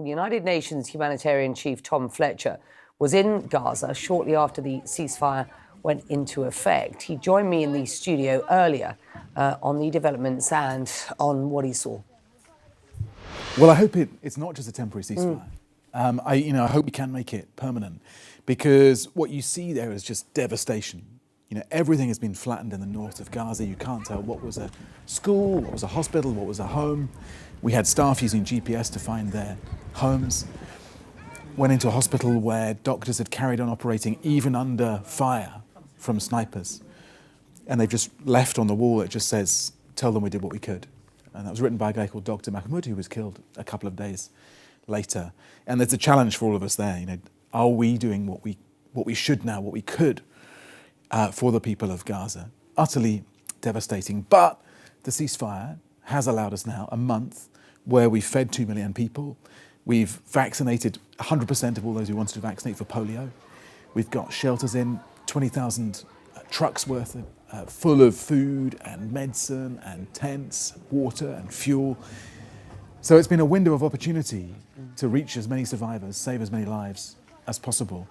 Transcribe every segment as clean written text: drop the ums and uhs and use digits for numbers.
Well, United Nations humanitarian chief Tom Fletcher was in Gaza shortly after the ceasefire went into effect. He joined me in the studio earlier on the developments and on what he saw. Well, I hope it's not just a temporary ceasefire. I hope we can make it permanent, because what you see there is just devastation. Everything has been flattened in the north of Gaza. You can't tell what was a school, what was a hospital, what was a home. We had staff using GPS to find their homes. Went into a hospital where doctors had carried on operating even under fire from snipers. And they've just left on the wall, it just says, "Tell them we did what we could." And that was written by a guy called Dr. Mahmoud, who was killed a couple of days later. And there's a challenge for all of us there. Are we doing what we should now, what we could for the people of Gaza? Utterly devastating. But the ceasefire has allowed us now a month where we've fed 2 million people. We've vaccinated 100% of all those who wanted to vaccinate for polio. We've got shelters in, 20,000 trucks worth of, full of food and medicine and tents, water and fuel. So it's been a window of opportunity to reach as many survivors, save as many lives as possible,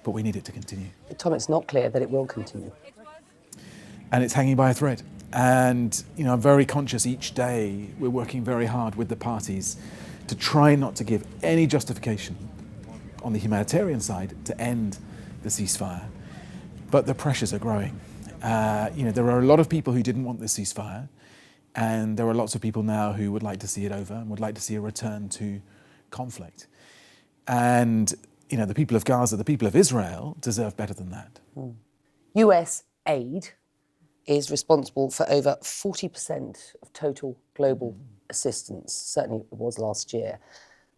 but we need it to continue. Tom, it's not clear that it will continue. And it's hanging by a thread. And I'm very conscious each day we're working very hard with the parties to try not to give any justification on the humanitarian side to end the ceasefire. But the pressures are growing. There are a lot of people who didn't want the ceasefire, and there are lots of people now who would like to see it over and would like to see a return to conflict. And the people of Gaza, the people of Israel, deserve better than that. US aid is responsible for over 40% of total global assistance. Certainly it was last year.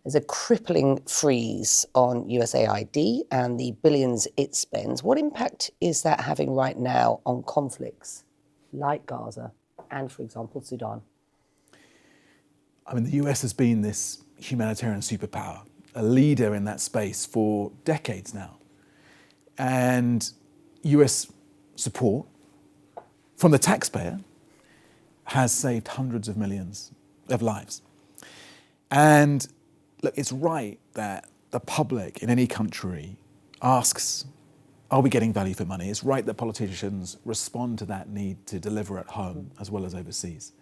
There's a crippling freeze on USAID and the billions it spends. What impact is that having right now on conflicts like Gaza and, for example, Sudan? The US has been this humanitarian superpower, a leader in that space for decades now. And US support from the taxpayer has saved hundreds of millions of lives. And look, it's right that the public in any country asks, are we getting value for money? It's right that politicians respond to that need to deliver at home as well as overseas.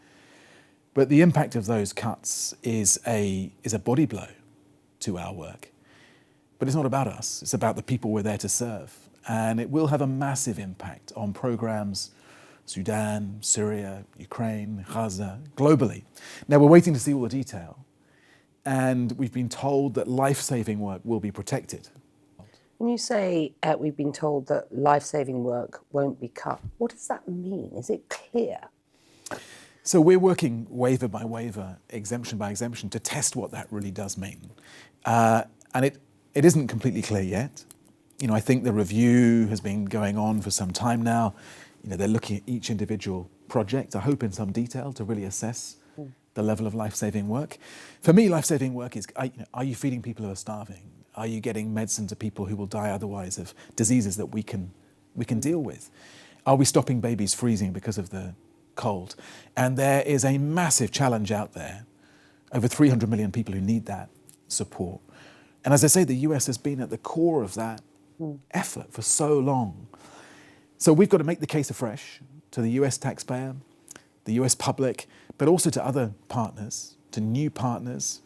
But the impact of those cuts is a body blow to our work. But it's not about us, it's about the people we're there to serve. And it will have a massive impact on programs Sudan, Syria, Ukraine, Gaza, globally. Now we're waiting to see all the detail, and we've been told that life-saving work will be protected. When you say we've been told that life-saving work won't be cut, what does that mean? Is it clear? So we're working waiver by waiver, exemption by exemption, to test what that really does mean. And it isn't completely clear yet. I think the review has been going on for some time now. They're looking at each individual project, I hope in some detail, to really assess the level of life-saving work. For me, life-saving work is, are you feeding people who are starving? Are you getting medicine to people who will die otherwise of diseases that we can deal with? Are we stopping babies freezing because of the cold? And there is a massive challenge out there, over 300 million people who need that support. And as I say, the US has been at the core of that effort for so long. So we've got to make the case afresh to the US taxpayer, the US public, but also to other partners, to new partners,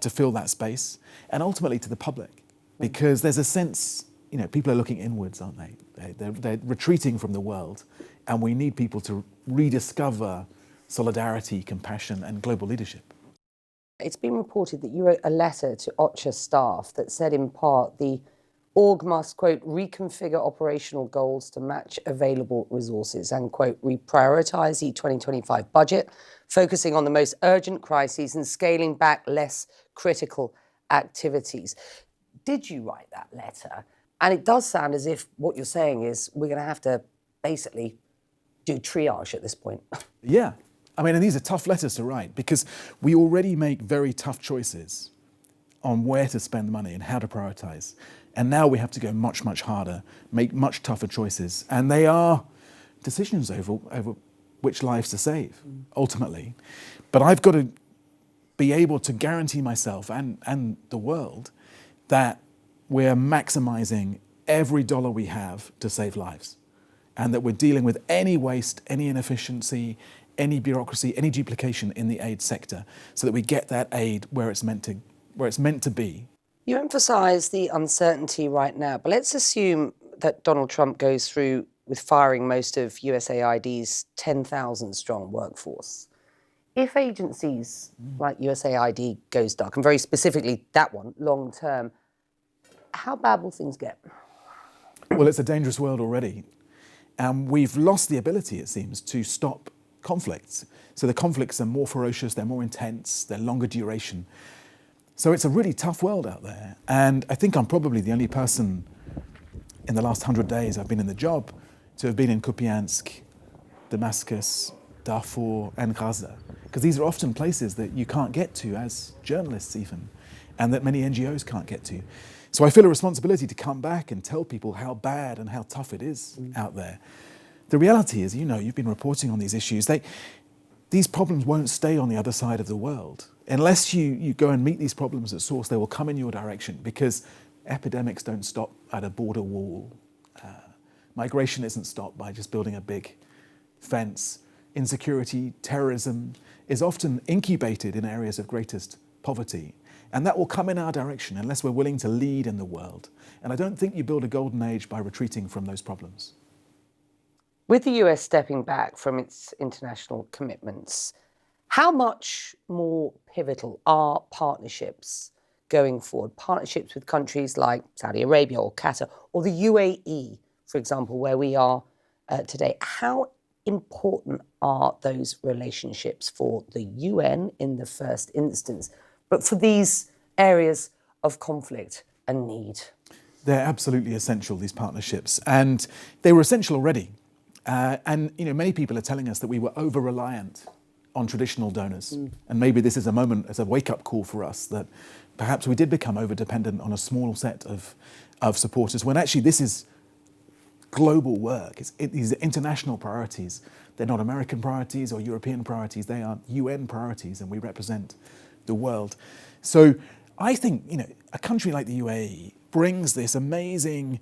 to fill that space, and ultimately to the public. Because there's a sense, people are looking inwards, aren't they? They're retreating from the world, and we need people to rediscover solidarity, compassion, and global leadership. It's been reported that you wrote a letter to OCHA staff that said in part the org must, quote, reconfigure operational goals to match available resources and, quote, reprioritise the 2025 budget, focusing on the most urgent crises and scaling back less critical activities. Did you write that letter? And it does sound as if what you're saying is we're going to have to basically do triage at this point. Yeah. And these are tough letters to write because we already make very tough choices on where to spend money and how to prioritise. And now we have to go much, much harder, make much tougher choices. And they are decisions over which lives to save, ultimately. But I've got to be able to guarantee myself and the world that we're maximizing every dollar we have to save lives, and that we're dealing with any waste, any inefficiency, any bureaucracy, any duplication in the aid sector, so that we get that aid where it's meant to be. You emphasise the uncertainty right now, but let's assume that Donald Trump goes through with firing most of USAID's 10,000 strong workforce. If agencies like USAID goes dark, and very specifically that one, long term, how bad will things get? Well, it's a dangerous world already. And we've lost the ability, it seems, to stop conflicts. So the conflicts are more ferocious, they're more intense, they're longer duration. So it's a really tough world out there. And I think I'm probably the only person in the last 100 days I've been in the job to have been in Kupiansk, Damascus, Darfur, and Gaza. Because these are often places that you can't get to as journalists even, and that many NGOs can't get to. So I feel a responsibility to come back and tell people how bad and how tough it is out there. The reality is, you've been reporting on these issues. These problems won't stay on the other side of the world. Unless you go and meet these problems at source, they will come in your direction, because epidemics don't stop at a border wall. Migration isn't stopped by just building a big fence. Insecurity, terrorism is often incubated in areas of greatest poverty. And that will come in our direction unless we're willing to lead in the world. And I don't think you build a golden age by retreating from those problems. With the US stepping back from its international commitments, how much more pivotal are partnerships going forward? Partnerships with countries like Saudi Arabia or Qatar or the UAE, for example, where we are today. How important are those relationships for the UN in the first instance, but for these areas of conflict and need? They're absolutely essential, these partnerships, and they were essential already. And many people are telling us that we were over-reliant on traditional donors. And maybe this is a moment as a wake-up call for us that perhaps we did become over-dependent on a small set of supporters, when actually this is global work. These are international priorities. They're not American priorities or European priorities. They are UN priorities, and we represent the world. So I think, a country like the UAE brings this amazing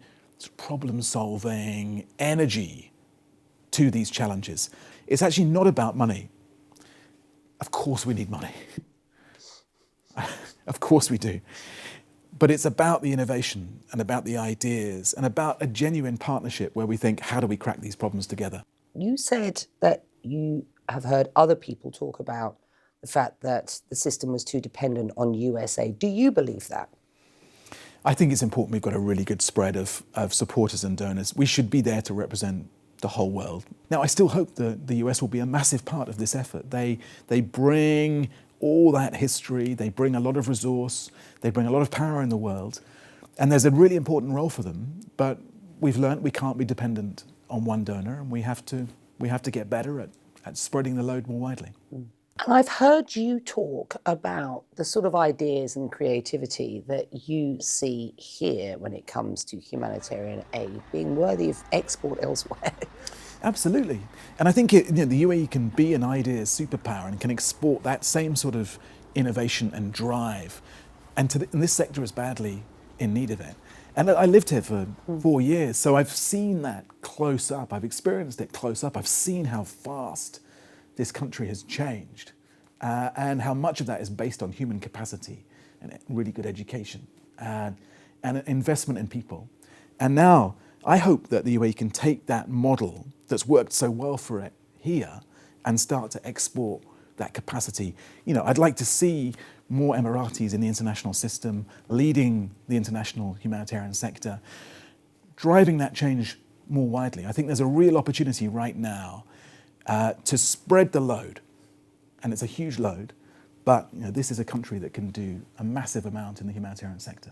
problem-solving energy to these challenges. It's actually not about money. Of course we need money. Of course we do. But it's about the innovation and about the ideas and about a genuine partnership where we think, how do we crack these problems together? You said that you have heard other people talk about the fact that the system was too dependent on USA. Do you believe that? I think it's important we've got a really good spread of supporters and donors. We should be there to represent the whole world. Now, I still hope that the US will be a massive part of this effort. They bring all that history, they bring a lot of resource, they bring a lot of power in the world, and there's a really important role for them, but we've learned we can't be dependent on one donor, and we have to get better at spreading the load more widely. And I've heard you talk about the sort of ideas and creativity that you see here when it comes to humanitarian aid being worthy of export elsewhere. Absolutely. And I think the UAE can be an ideas superpower and can export that same sort of innovation and drive. And this sector is badly in need of it. And I lived here for 4 years, so I've seen that close up. I've experienced it close up. I've seen how fast this country has changed and how much of that is based on human capacity and really good education and investment in people. And now I hope that the UAE can take that model that's worked so well for it here and start to export that capacity. I'd like to see more Emiratis in the international system, leading the international humanitarian sector, driving that change more widely. I think there's a real opportunity right now to spread the load, and it's a huge load, but this is a country that can do a massive amount in the humanitarian sector.